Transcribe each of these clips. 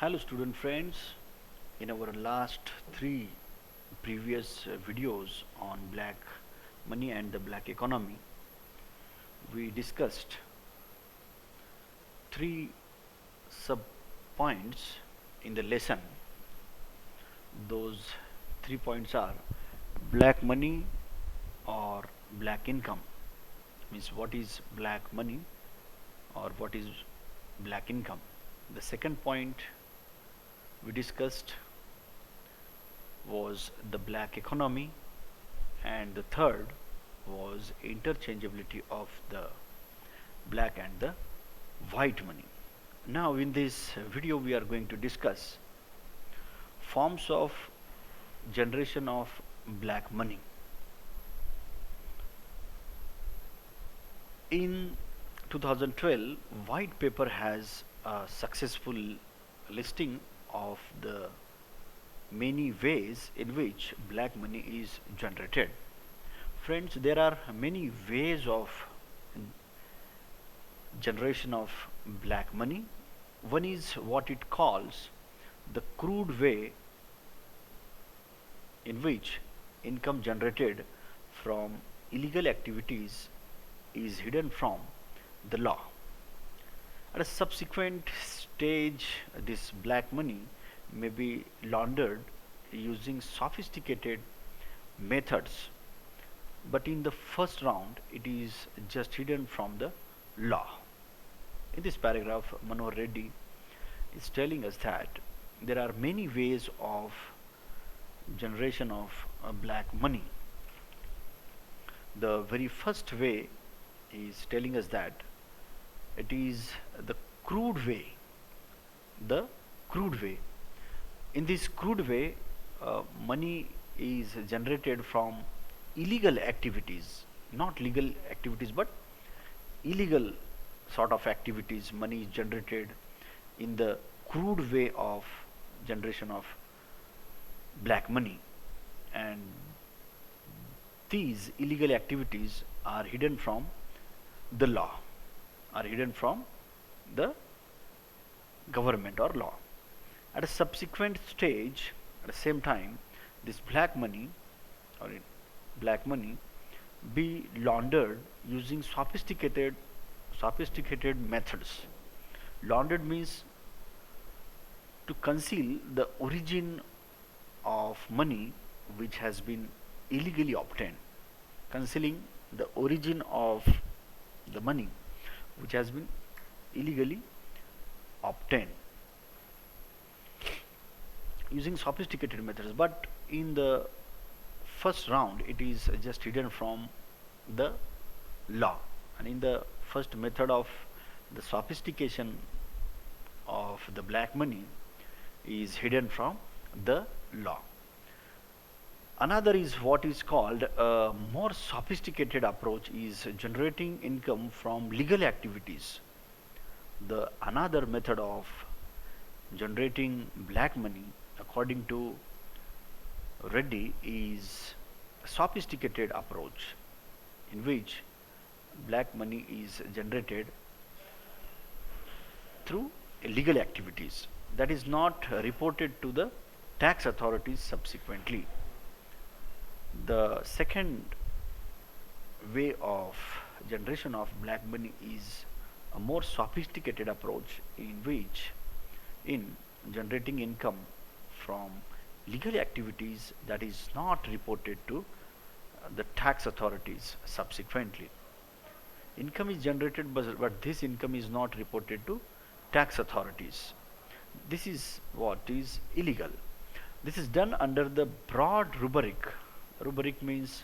Hello student friends, in our last three previous videos on black money and the black economy, we discussed three sub points in the lesson. Those 3 points are black money or black income, means what is black money or what is black income. The second point we discussed was the black economy, and the third was interchangeability of the black and the white money. Now in this video we are going to discuss forms of generation of black money. In 2012, white paper has a successful listing of the many ways in which black money is generated. Friends, there are many ways of generation of black money. One is what it calls the crude way in which income generated from illegal activities is hidden from the law. At a subsequent stage, this black money may be laundered using sophisticated methods, but in the first round it is just hidden from the law. In this paragraph, Manohar Reddy is telling us that there are many ways of generation of black money. The very first way is telling us that it is the crude way. The crude way. In this crude way, money is generated from illegal activities, not legal activities, but illegal sort of activities. Money is generated in the crude way of generation of black money, and these illegal activities are hidden from the law, are hidden from the government or law. At a subsequent stage, at the same time, this black money or black money be laundered using sophisticated methods. Laundered means to conceal the origin of money which has been illegally obtained, concealing the origin of the money which has been illegally obtained using sophisticated methods. But in the first round it is just hidden from the law, and in the first method of the sophistication of the black money is hidden from the law. Another is what is called a more sophisticated approach is generating income from legal activities. The another method of generating black money according to Reddy is a sophisticated approach in which black money is generated through illegal activities that is not reported to the tax authorities subsequently. The second way of generation of black money is a more sophisticated approach in which in generating income from legal activities that is not reported to the tax authorities subsequently. Income is generated, but this income is not reported to tax authorities. This is what is illegal. This is done under the broad rubric. Rubric means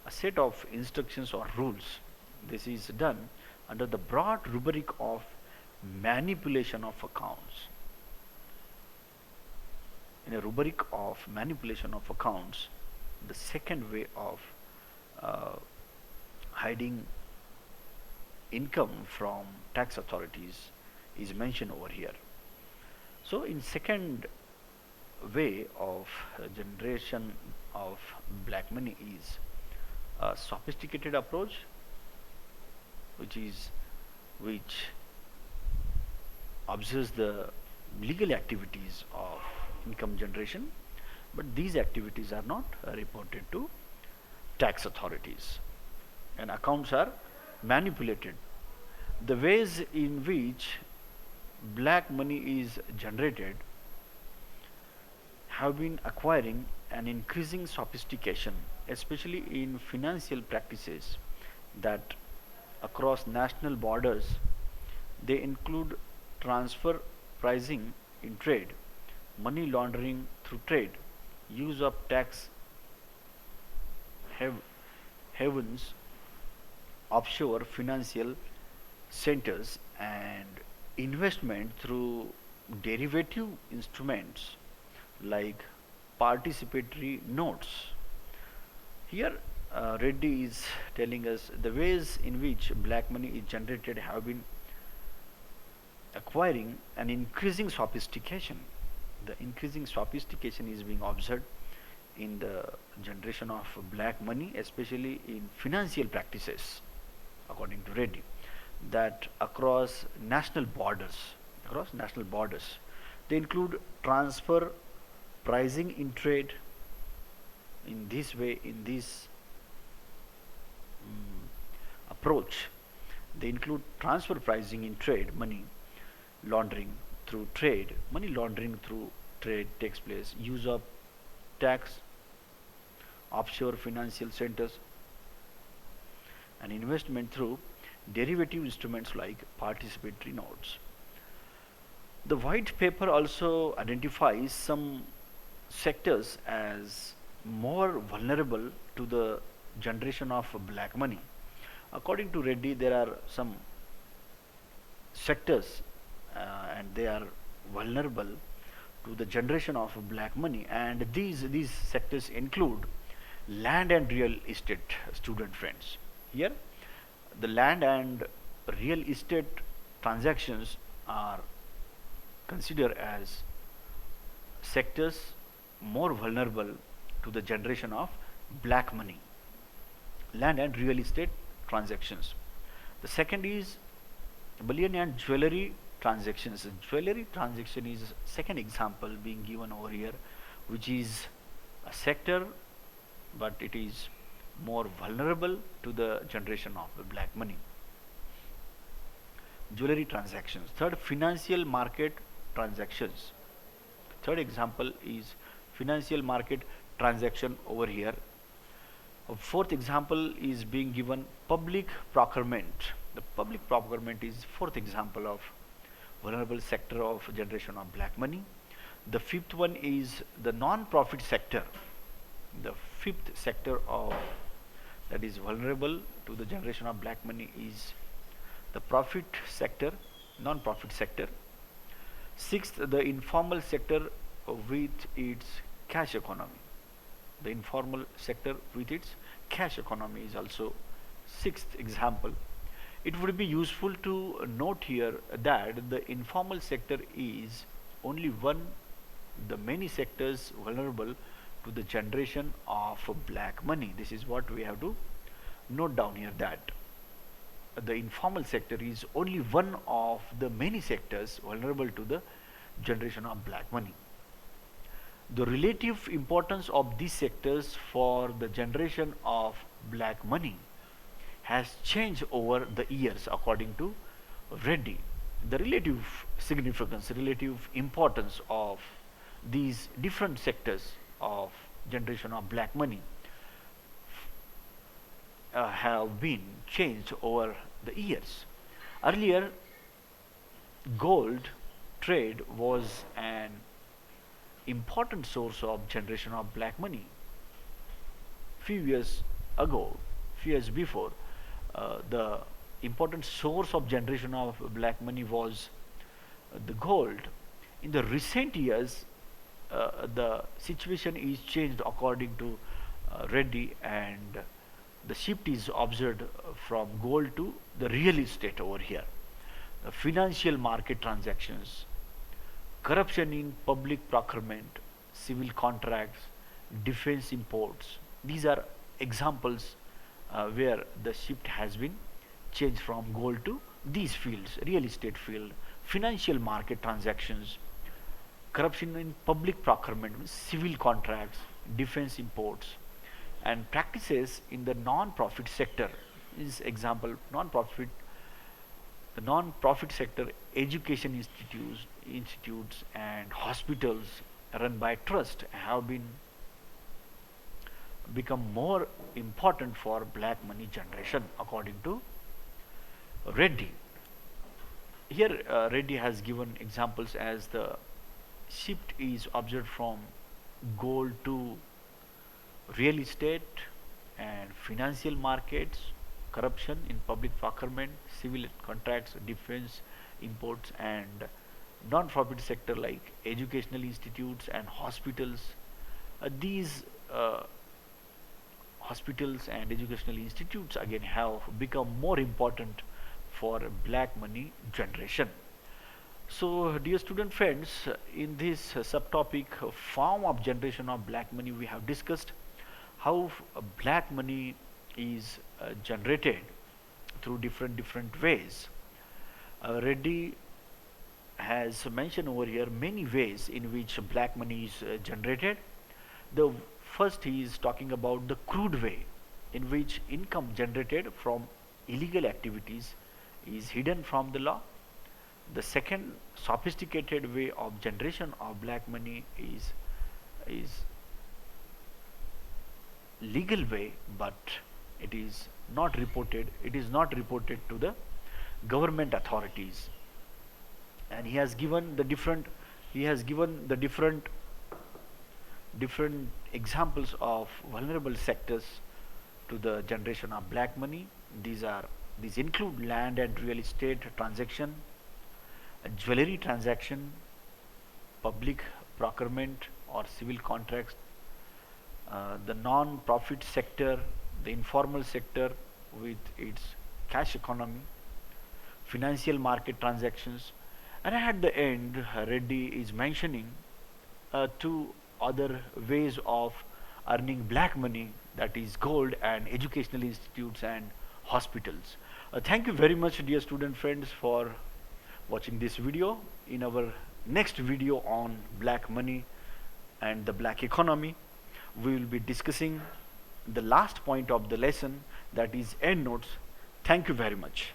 a set of instructions or rules. This is done under the broad rubric of manipulation of accounts. In a rubric of manipulation of accounts, the second way of hiding income from tax authorities is mentioned over here. So in second way of generation of black money is a sophisticated approach which observes the legal activities of income generation, but these activities are not reported to tax authorities, and accounts are manipulated. The ways in which black money is generated have been acquiring an increasing sophistication, especially in financial practices that across national borders. They include transfer pricing in trade, money laundering through trade, use of tax hav- havens, offshore financial centers, and investment through derivative instruments like participatory notes. Here, Reddy is telling us the ways in which black money is generated have been acquiring an increasing sophistication. The increasing sophistication is being observed in the generation of black money, especially in financial practices, according to Reddy, that across national borders, they include transfer pricing in trade. In this way, in this approach, they include transfer pricing in trade, money laundering through trade takes place, use of tax offshore financial centers, and investment through derivative instruments like participatory notes. The white paper also identifies some sectors as more vulnerable to the generation of black money. According to Reddy, there are some sectors and they are vulnerable to the generation of black money, and these sectors include land and real estate. Student friends, here the land and real estate transactions are considered as sectors more vulnerable to the generation of black money. Land and real estate transactions. The second is bullion and jewelry transactions. Jewelry transaction is second example being given over here, which is a sector, but it is more vulnerable to the generation of the black money. Jewelry transactions. Third, financial market transactions. Third example is financial market transaction over here. A fourth example is being given public procurement. The public procurement is fourth example of vulnerable sector of generation of black money. The fifth one is the non-profit sector. The fifth sector of that is vulnerable to the generation of black money is the profit sector, non-profit sector. Sixth, the informal sector with its cash economy. The informal sector with its cash economy is also sixth example. It would be useful to note here that the informal sector is only one the many sectors vulnerable to the generation of black money. This is what we have to note down here, that the informal sector is only one of the many sectors vulnerable to the generation of black money. The relative importance of these sectors for the generation of black money has changed over the years according to Reddy. The relative significance, relative importance of these different sectors of generation of black money have been changed over the years. Earlier, gold trade was an important source of generation of black money. Few years ago, few years before, the important source of generation of black money was the gold. In the recent years, the situation is changed according to Reddy, and the shift is observed from gold to the real estate over here. Financial market transactions, corruption in public procurement, civil contracts, defense imports. These are examples where the shift has been changed from gold to these fields: real estate field, financial market transactions, corruption in public procurement, means civil contracts, defense imports, and practices in the non-profit sector. Is example non-profit, the non-profit sector, education institutes and hospitals run by trust have been become more important for black money generation, according to Reddy. Here, Reddy has given examples as the shift is observed from gold to real estate and financial markets, corruption in public procurement, civil contracts, defense, imports, and non-profit sector like educational institutes and hospitals. These hospitals and educational institutes again have become more important for black money generation. So, dear student friends, in this subtopic, form of generation of black money, we have discussed how black money is generated through different ways. Reddy has mentioned over here many ways in which black money is generated. The first, he is talking about the crude way in which income generated from illegal activities is hidden from the law. The second sophisticated way of generation of black money is legal way, but it is not reported to the government authorities. And he has given the different examples of vulnerable sectors to the generation of black money. These include land and real estate transaction, jewelry transaction, public procurement or civil contracts, the non-profit sector, the informal sector with its cash economy, financial market transactions, and at the end, Reddy is mentioning two other ways of earning black money, that is gold and educational institutes and hospitals. Thank you very much, dear student friends, for watching this video. In our next video on black money and the black economy, we will be discussing the last point of the lesson, that is end notes. Thank you very much.